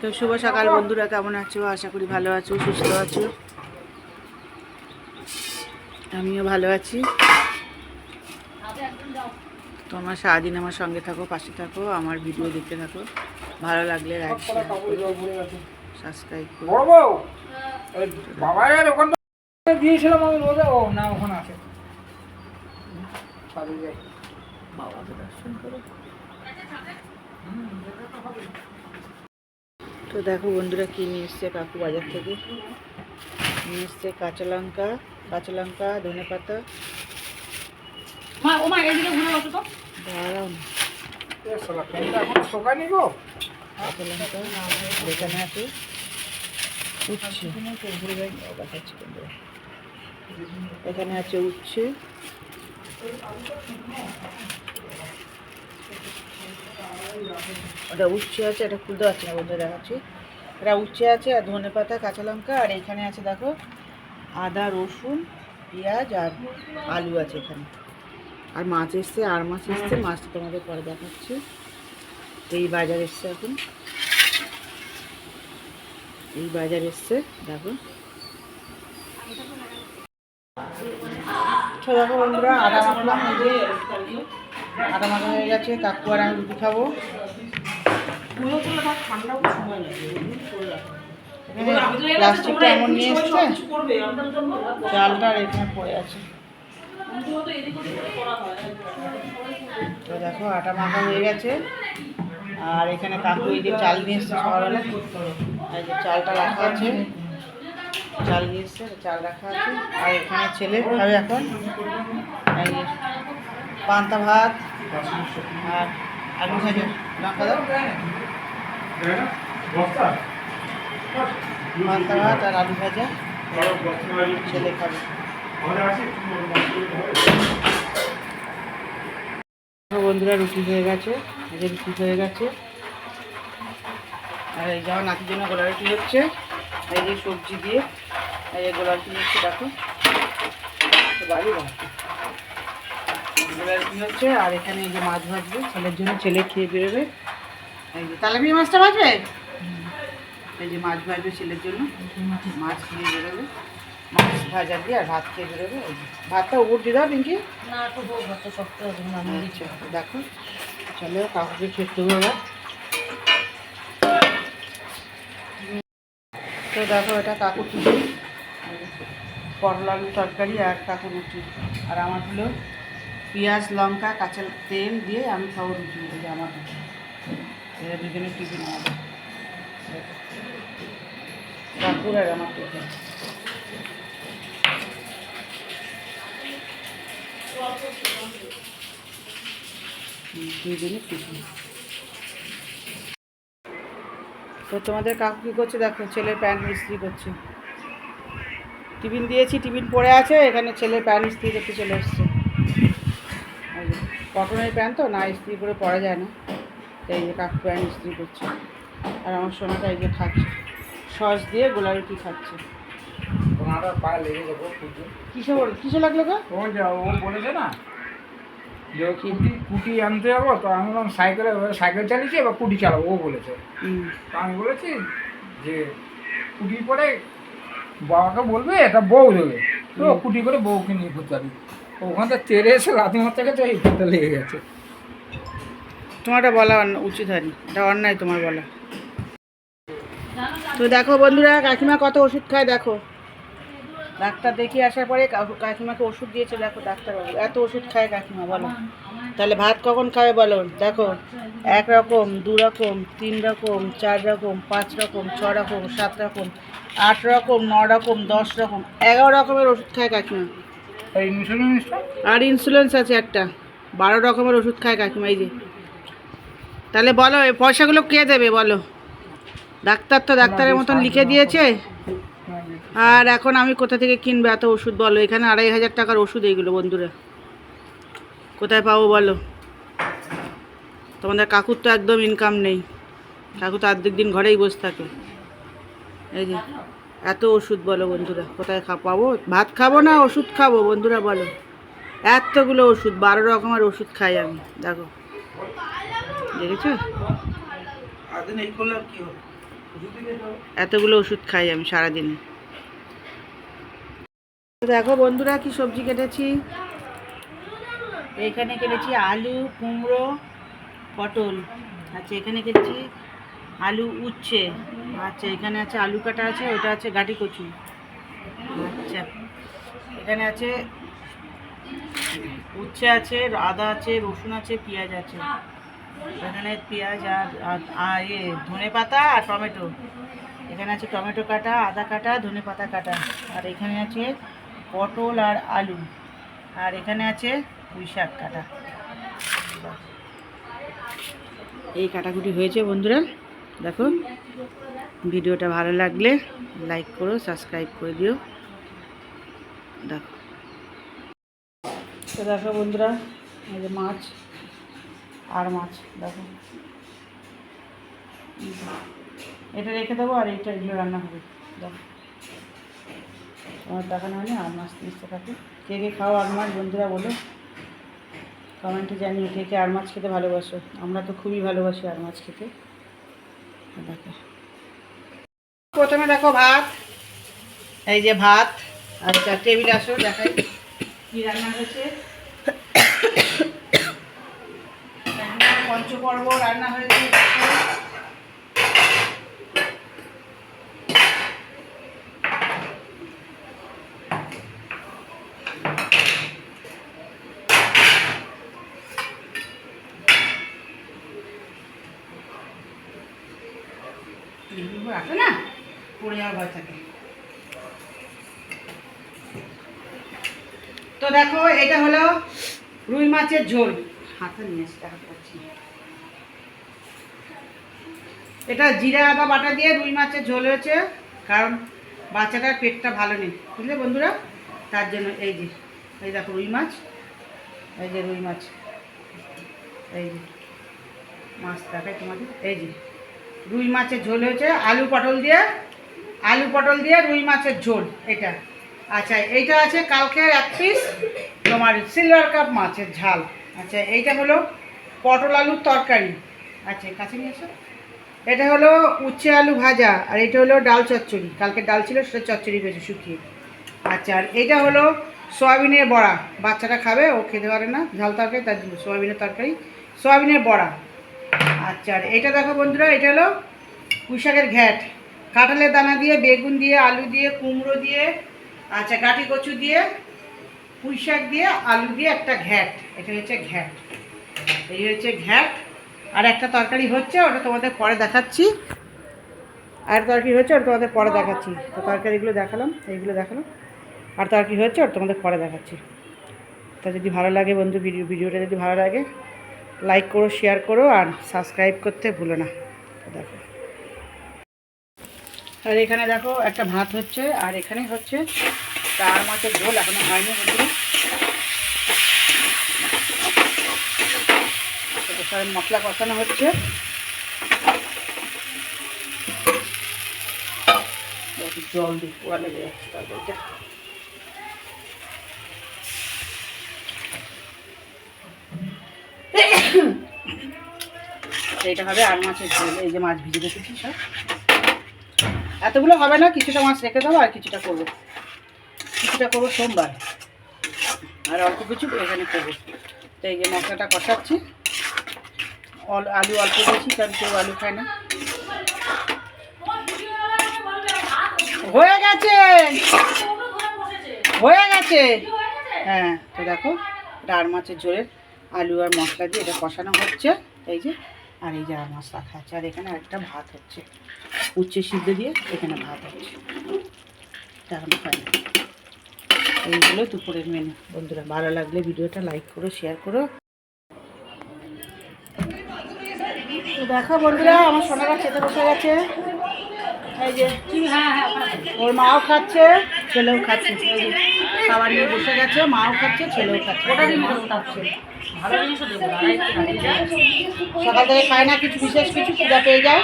তো শুভ সকাল বন্ধুরা, কেমন আছো? আশা করি ভালো আছো, সুস্থ আছো। আমিও ভালো আছি। তোমরা সারাদিন আমার সঙ্গে থাকো, পাশে থাকো, আমার ভিডিও দেখতে থাকো। ভালো লাগলে লাইক সাবস্ক্রাইব করো। দিয়েছিলাম আমি রোজা। ও না, ওখানে আছে। বাবাকে দর্শন করো। তো দেখো বন্ধুরা, কি নিয়ে এসছে কাকু বাজার থেকে। নিয়ে এসছে কাঁচা লঙ্কা, ধনে পাতা। দাঁড়াও না, কাঁচা লঙ্কা এখানে আছে, উচ্ছে এখানে আছে, উচ্ছে ওটা উচ্ছে আছে, এটা খুলতে পারছি না বন্ধুরা, দেখাচ্ছি। এটা উচ্ছে আছে আর ধনে পাতা, কাঁচা লঙ্কা, আর এখানে আছে দেখো আদা, রসুন, পেঁয়াজ আর আলু আছে এখানে। আর মাছ এসছে, আর মাছ এসছে, মাছটা তোমাদের পরে দেখাচ্ছি। এই বাজার এসছে এখন, এই বাজার এসছে দেখো। তো দেখো বন্ধুরা, আদা মাখলাম, এই যে আদা মাখা হয়ে গেছে। কাকু আর আমি রুটি খাবো। প্লাস্টিকটা এমন নিয়ে এসছে, চালটা এখানে পড়ে আছে। তো দেখো আটা মাখা হয়ে গেছে। আর এখানে কাকু এই যে চাল নিয়ে এসছে সকালবেলা, এই যে চালটা রাখা আছে, চাল নিয়ে এসছে, চাল রাখা আছে। আর এখানে ছেলে খাবে এখন এই যে পান্তা ভাত আর আলু ভাজা, লঙ্কা দাও, পান্তা ভাত আর আলু ভাজা ছেলে খাবে। বন্ধুরা রুটি হয়ে গেছে, এই যে রুটি হয়ে গেছে। আর এই যেমন নাতির জন্য গোলা রুটি হচ্ছে, এই যে সবজি দিয়ে এই যে গোলা রুটি হচ্ছে, দেখো বাড়ি গোলা রুটি হচ্ছে। আর এখানে এই যে মাছ ভাজবে ছেলের জন্য, ছেলে খেয়ে বেরোবে। এই যে তালেমি মাছটা ভাজবে, এই যে মাছ ভাজবে ছেলের জন্য, মাছ খেয়ে বেরোবে, মাছ ভাজা দিয়ে আর ভাত খেয়ে বেরোবে। এই যে ভাতটা উপর দিয়ে দাও পিঙ্কি। আচ্ছা দেখো, চলো কাকুকে খেতে হবে। তো দেখো এটা কাকু টিফিন, করলা আলু তরকারি আর কাকু রুটি। আর আমার হলো পেঁয়াজ, লঙ্কা, কাঁচা তেল দিয়ে আমি খাবো রুটি। এই যে আমার এরা দুজনের টিফিন, আমাদের কাকুর আর আমার টিফিন। দুজনের টিফিন। তো তোমাদের কাকু কী করছে দেখো, ছেলের প্যান্ট ইস্ত্রি করছে। টিফিন দিয়েছি, টিফিন পড়ে আছে, এখানে ছেলের প্যান্ট ইস্ত্রি করতে চলে এসছে। কটনের প্যান্ট তো না, ইস্ত্রি করে পরা যায় না, এই যে কাকু প্যান্ট ইস্ত্রি করছে। আর আমার সোনাটা এই যে খাচ্ছে, সস দিয়ে গোলা রুটি খাচ্ছে। কিসে লাগলো গো? ও বলেছে না যে কুটি আনতে যাবো, তো আমি বললাম সাইকেল চালিয়েছি, এবার কুটি চালাবো, ও বলেছে। তো আমি বলেছি যে কুটি পরে বাবাকে বলবে, এটা বউ দেবে, তো কুটি করে বউকে নিয়ে ঘুরতে পারবি। ওখান থেকে তেরে এসে লাথি মারতে গেছে, এই ফুটটা লেগে গেছে। তোমার এটা বলা উচিত হয়নি, এটা অন্যায় তোমার বলা। তো দেখো বন্ধুরা, কাকিমা কত ওষুধ খায় দেখো। ডাক্তার দেখিয়ে আসার পরে কাকিমাকে ওষুধ দিয়েছে, দেখো ডাক্তারবাবু এত ওষুধ খায় কাকিমা, বলো তাহলে ভাত কখন খাবে বলো। দেখো 1 রকম, 2 রকম, 3 রকম, 4 রকম, 5 রকম, 6 রকম, 7 রকম, 8 রকম, 9 রকম, 10 রকম, 11 রকমের ওষুধ খায় কাকিমা। আর ইনসুলেন্স আছে একটা, 12 রকমের ওষুধ খায় কাকিমা। এই যে তাহলে বলো এই পয়সাগুলো কে দেবে বলো? ডাক্তার তো ডাক্তারের মতন লিখে দিয়েছে, আর এখন আমি কোথা থেকে কিনবো এত ওষুধ বলো? এখানে 2500 টাকার ওষুধ এইগুলো বন্ধুরা, কোথায় পাবো বলো? তোমাদের কাকুর তো একদম ইনকাম নেই, কাকু তো অর্ধেক দিন ঘরেই বসে থাকে। এই যে এত ওষুধ বলো বন্ধুরা, কোথায় পাবো? ভাত খাবো না ওষুধ খাবো বন্ধুরা বলো? এতগুলো ওষুধ, 12 রকমের ওষুধ খাই আমি। দেখো দেখেছো? এতগুলো ওষুধ খাই আমি সারাদিনে। দেখো বন্ধুরা কি সবজি কেটেছি। এখানে কেটেছি আলু, কুমড়ো, পটল। আচ্ছা এখানে কেটেছি আলু উচ্ছে। আচ্ছা এখানে আছে আলু কাটা আছে, ওটা আছে গাটি কচু। আচ্ছা এখানে আছে উচ্ছে আছে, আদা আছে, রসুন আছে, পেঁয়াজ আছে। এখানে পেঁয়াজ আর ধনে পাতা আর টমেটো। এখানে আছে টমেটো কাটা, আদা কাটা, ধনে পাতা কাটা। আর এখানে আছে পটল আর আলু। আর এখানে আছে পুঁই শাক কাটা। এই কাটাকুটি হয়েছে বন্ধুরা। দেখো ভিডিওটা ভালো লাগলে লাইক করো, সাবস্ক্রাইব করে দিও। দেখো তো দেখো বন্ধুরা, এই যে মাছ আর মাছ দেখো, এটা রেখে দেবো আর এইটা এগুলো রান্না হবে। দেখো আমার দেখানো হয়নি আর মাছ নিচে থাকে। কে কে খাও আর মাছ বন্ধুরা বলো, কমেন্টে জানিয়ে কে কে আর মাছ খেতে ভালোবাসো। আমরা তো খুবই ভালোবাসি আর মাছ খেতে। দেখো প্রথমে দেখো ভাত, এই যে ভাত। আচ্ছা টেবিল আসো দেখাই কী রান্না হয়েছে। পঞ্চপর্ব রান্না হয়েছে। আসো না পড়ে যাওয়ার ভয় থাকে। তো দেখো এটা হলো রুই মাছের ঝোল। হাতে নিয়ে আসতে পারছি। এটা জিরা আদা বাটা দিয়ে রুই মাছের ঝোল হয়েছে, কারণ বাচ্চাটার পেটটা ভালো নেই বুঝলে বন্ধুরা, তার জন্য। এই যে এই দেখো রুই মাছ, এই যে রুই মাছ, এই যে মাছ দেখাই তোমাদের। এই যে রুই মাছের ঝোল হয়েছে আলু পটল দিয়ে রুই মাছের ঝোল এটা। আচ্ছা এইটা আছে কালকের এক পিস তোমার সিলভার কাপ মাছের ঝাল। আচ্ছা এইটা হলো পটল আলুর তরকারি। আচ্ছা কাছে নিয়ে এসো। এটা হলো উচ্ছে আলু ভাজা, আর এটা হলো ডাল চচ্চড়ি। কালকে ডাল ছিল সেটা চচ্চড়ি হয়েছে শুকিয়ে। আচ্ছা আর এটা হলো সয়াবিনের বড়া। বাচ্চাটা খাবে, ও খেতে পারে না ঝাল তরকারি, তার জন্য সয়াবিনের তরকারি, সয়াবিনের বড়া। আচ্ছা আর এটা দেখো বন্ধুরা, এটা হলো পুঁই শাকের ঘ্যাট, কাঁঠালের দানা দিয়ে, বেগুন দিয়ে, আলু দিয়ে, কুমড়ো দিয়ে, আচ্ছা গাঁটি কচু দিয়ে, পুঁই শাক দিয়ে, আলু দিয়ে একটা ঘ্যাট। এটা হচ্ছে ঘ্যাট, এই হচ্ছে ঘ্যাট। আর একটা তরকারি হচ্ছে, ওটা তোমাদের পরে দেখাচ্ছি। আর তরকারি হচ্ছে ওটা তোমাদের পরে দেখাচ্ছি। তো তরকারিগুলো দেখালাম, এইগুলো দেখালাম। আর তরকারি হচ্ছে ওটা তোমাদের পরে দেখাচ্ছি। তা যদি ভালো লাগে বন্ধু, ভিডিওটা যদি ভালো লাগে লাইক করো, শেয়ার করো আর সাবস্ক্রাইব করতে ভুলো না। দেখো আর এখানে দেখো একটা ভাত হচ্ছে, আর এখানে হচ্ছে আর মাছের ঝোল এখনো হয়নি বন্ধুরা। সব মশলা কষানো হচ্ছে। জল দিই, পোয়া লেগে যাচ্ছে তরকারিটা। এইটা হবে আর মাছের ঝোল। এই যে মাছ ভিজে রেখেছি সব, এতগুলো হবে না, কিছুটা মাছ রেখে দেবো আর কিছুটা করবো সোমবার, আর অল্প কিছু এখানে করবো। তো এই যে মশলাটা কষাচ্ছি, আলু অল্প দিয়েছি কারণ কেউ আলু খায় না। হয়ে গেছে হ্যাঁ। তো দেখো এটা আর মাছের ঝোলের আলু আর মশলা দিয়ে এটা কষানো হচ্ছে। এই যে আর এই যে আর মাছ রাখা আছে, আর এখানে একটা ভাত হচ্ছে উচ্ছে সিদ্ধ দিয়ে, এখানে ভাত হচ্ছে। এখন খাই। এইগুলো দুপুরের মেনু বন্ধুরা। ভালো লাগলে ভিডিওটা লাইক করো, শেয়ার করো। তো দেখো বন্ধুরা, আমার সোনারা খেতে বসে গেছে। এই যে ওর মাও খাচ্ছে, ছেলেও খাচ্ছে। এই যে খাবার নিয়ে বসে গেছে, মাও খাচ্ছে, ছেলেও খাচ্ছে। সকাল থেকে খায় না কিছু, বিশেষ কিছু পূজা পেয়ে যায়,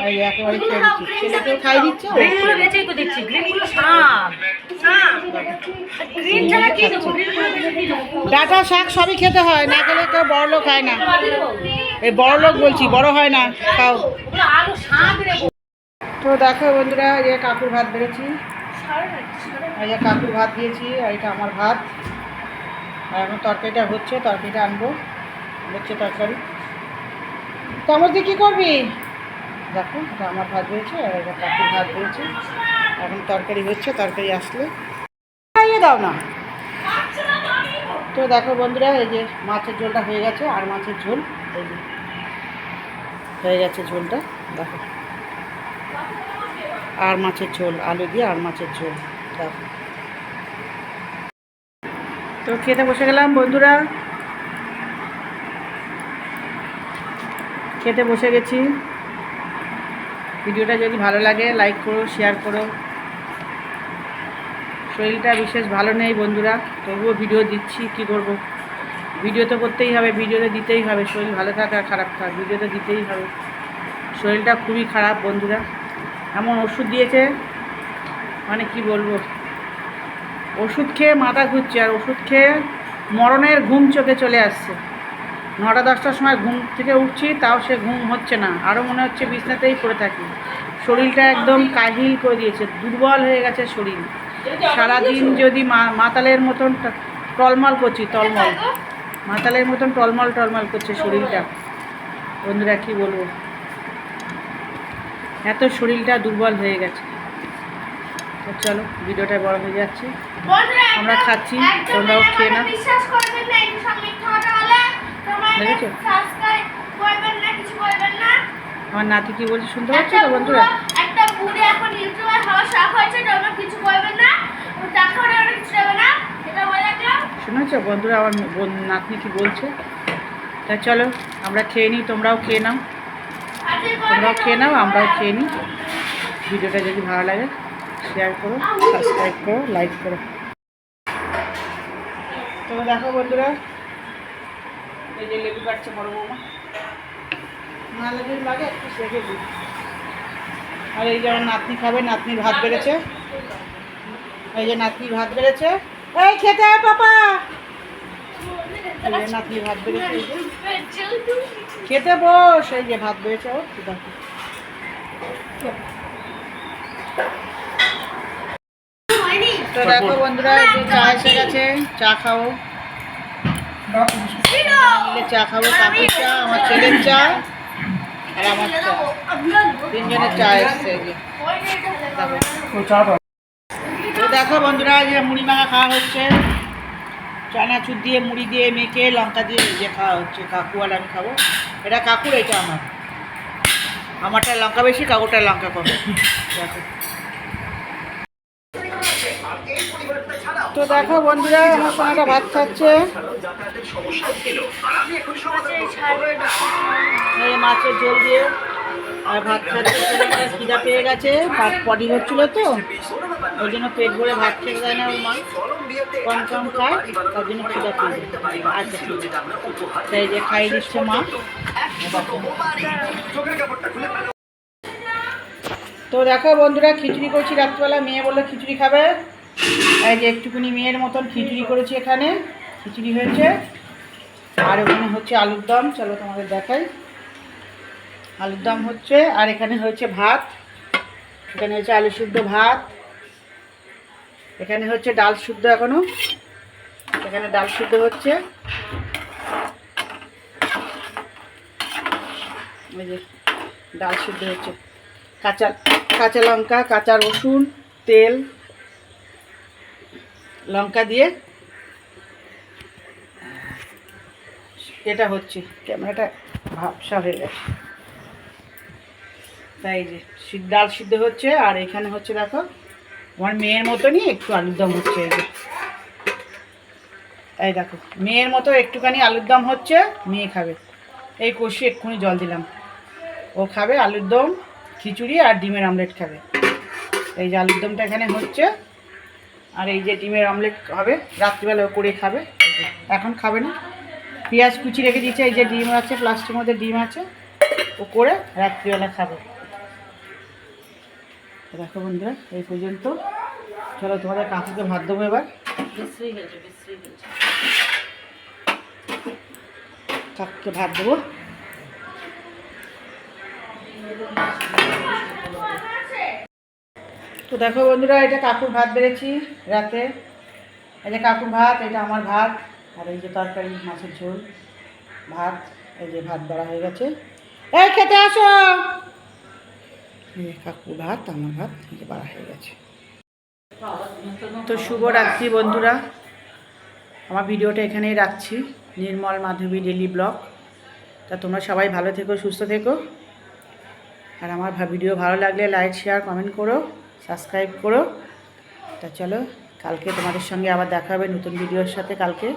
এই একেবারে খেয়ে দিচ্ছি। ছেলেকেও খাই দিচ্ছে। ডাঁটা শাক সবই খেতে হয়, না খেলে কেউ বড় লোক হয় না। এই বড় লোক বলছি, বড় হয় না, খাও। তো দেখো বন্ধুরা, এই যে কাকুর ভাত বেড়েছি, এই যে কাকুর ভাত দিয়েছি, আর এটা আমার ভাত। আর এখন তরকারিটা হচ্ছে, তরকারিটা আনবো, হচ্ছে তরকারি। চামচ দিয়ে কী করবি? দেখো এটা আমার ভাত বেড়েছে, আর এটা কাকুর ভাত বেড়েছে। এখন তরকারি হচ্ছে, তরকারি আসলে খাইয়ে দাও না। তো দেখো বন্ধুরা, এই যে মাছের ঝোলটা হয়ে গেছে, আর মাছের ঝোল এই যে হয়ে গেছে ঝোলটা, দেখো। আর মাছের ঝোল, আলু দিয়ে আর মাছের ঝোল, দেখো। তো খেতে বসে গেলাম বন্ধুরা, খেতে বসে গেছি। ভিডিওটা যদি ভালো লাগে লাইক করো, শেয়ার করো। শরীরটা বিশেষ ভালো নেই বন্ধুরা, তবুও ভিডিও দিচ্ছি, কি করব। ভিডিও তো করতেই হবে, ভিডিওতে দিতেই হবে। শরীর ভালো থাকা খারাপ থাকা, ভিডিওতে দিতেই হবে। শরীরটা খুবই খারাপ বন্ধুরা, এমন ওষুধ দিয়েছে মানে কি বলবো। ওষুধ খেয়ে মাথা ঘুরছে, আর ওষুধ খেয়ে মরণের ঘুম চোখে চলে আসছে। 9টা-10টার সময় ঘুম থেকে উঠছি, তাও সে ঘুম হচ্ছে না, আরও মনে হচ্ছে বিছনাতেই পড়ে থাকি। শরীরটা একদম কাহিল করে দিয়েছে, দুর্বল হয়ে গেছে শরীর। সারাদিন যদি মাতালের মতন টলমল করছি, মাতালের মতন টলমল করছে শরীরটা বন্ধুরা, কি বলবো। এত শরীরটা দুর্বল হয়ে গেছে। তো চলো, ভিডিওটা বড় হয়ে যাচ্ছে, আমরা খাচ্ছি, তোমরাও খেয়ে নাও। দেখেছো আমার নাতি কি বলছে, শুনতে পাচ্ছ তো বন্ধুরা? শুনেছো বন্ধুরা আমার নাতনি কি বলছে? তা চলো আমরা খেয়ে নিই, তোমরাও খেয়ে নাও, আমরাও খেয়ে নিই। ভিডিওটা যদি ভালো লাগে শেয়ার করো, সাবস্ক্রাইব করো, লাইক করো। তো দেখো বন্ধুরা, এই যে লেবু কাটছে বড় বৌমা, না লেবু লাগে একটু সেকে দিই। আর এই যে আমার নাতনি খাবে, নাতনির ভাত বেড়েছে, এই যে নাতনির ভাত বেড়েছে, এই খেতে আয় পাপা। এই যে নাতনির ভাত বেড়েছে, এই যে খেতে বস, এই যে ভাত বেড়েছে ওর, দেখো। তো দেখো বন্ধুরা, এই যে চা এসে গেছে, চা খাবো, মিলে চা খাবো। কাকুর চা, আমার ছেলের চা, আর আমার চা, তিনজনের চা এসছে। এই যে তো দেখো বন্ধুরা, যে মুড়ি মাখা খাওয়া হচ্ছে, চানাচুর দিয়ে মুড়ি দিয়ে মেখে লঙ্কা দিয়ে যে খাওয়া হচ্ছে। কাকু আর আমি খাবো, এটা কাকুর, এটা আমারটা লঙ্কা বেশি, কাকুরটায় লঙ্কা কম। দেখো তো দেখো বন্ধুরা, আমার সঙ্গে ভাত খাচ্ছে, এই মাছের ঝোল দিয়ে আর ভাত খাচ্ছে। খিদা পেয়ে গেছে, ভাত পটি হচ্ছিলো তো, ওই জন্য পেট ভরে ভাত খেতে দেয় না ওর মা, কম খায়, তার জন্য খিদা পেয়ে যায়। আচ্ছা ঠিক আছে, তাই যে খাইয়ে দিচ্ছে মা। তো দেখো বন্ধুরা, খিচুড়ি করছি রাত্রিবেলা, মেয়ে বললো খিচুড়ি খাবে। এই যে একটুখানি মেয়ের মতন খিচুড়ি করেছি, এখানে খিচুড়ি হয়েছে, আর ওখানে হচ্ছে আলুর দম। চলো তোমাদের দেখাই, আলুর দম হচ্ছে, আর এখানে হয়েছে ভাত, এখানে হচ্ছে আলু সিদ্ধ ভাত, এখানে হচ্ছে ডাল সিদ্ধ, এখনো এখানে ডাল সিদ্ধ হচ্ছে। এই যে ডাল সিদ্ধ হচ্ছে, কাঁচা লঙ্কা, কাঁচা রসুন, তেল, লঙ্কা দিয়ে এটা হচ্ছে। ক্যামেরাটা ভাবসা হয়ে গেছে, তাই যে ডাল সিদ্ধ হচ্ছে। আর এখানে হচ্ছে দেখো আমার মেয়ের মতনই একটু আলুর দম হচ্ছে। এই দেখো মেয়ের মতো একটুখানি আলুর দম হচ্ছে, মেয়ে খাবে। এই কষি এক্ষুনি জল দিলাম, ও খাবে আলুর দম, খিচুড়ি আর ডিমের অমলেট খাবে। এই যে আলুর দমটা এখানে হচ্ছে, আর এই যে ডিমের অমলেট হবে রাত্রিবেলা ও করে খাবে, এখন খাবে না। পেঁয়াজ কুচি রেখে দিয়েছে, এই যে ডিম আছে, প্লাস্টিকের মধ্যে ডিম আছে, ও করে রাত্রিবেলা খাবে। দেখো বন্ধুরা, এই পর্যন্ত, চলো তোমাদের কাকুকে ভাত দেবো এবার। কাকুকে ভাত দেবো। তো দেখো বন্ধুরা, এটা কাকুর ভাত বেড়েছি রাতে। এই যে কাকুর ভাত, এটা আমার ভাত, আর এই যে তরকারি মাছের ঝোল ভাত। এই যে ভাত বাড়া হয়ে গেছে, এই খেতে আসো। এই যে কাকুর ভাত, আমার ভাত, এই যে বাড়া হয়ে গেছে। তো শুভরাত্রি বন্ধুরা, আমার ভিডিওটা এখানেই রাখছি। নির্মল মাধবী ডেলি ব্লগ। তা তোমরা সবাই ভালো থেকো, সুস্থ থেকো। আর আমার ভিডিও ভালো লাগলে লাইক শেয়ার কমেন্ট করো, সাবস্ক্রাইব করো। তা চলো, কালকে তোমাদের সঙ্গে আবার দেখা হবে নতুন ভিডিওর সাথে কালকে।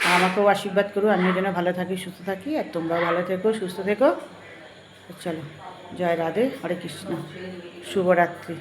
আর আমাকেও আশীর্বাদ করো, আমিও যেন ভালো থাকি, সুস্থ থাকি, আর তোমরাও ভালো থেকো, সুস্থ থেকো। চলো, জয় রাধে, হরে কৃষ্ণ, শুভরাত্রি।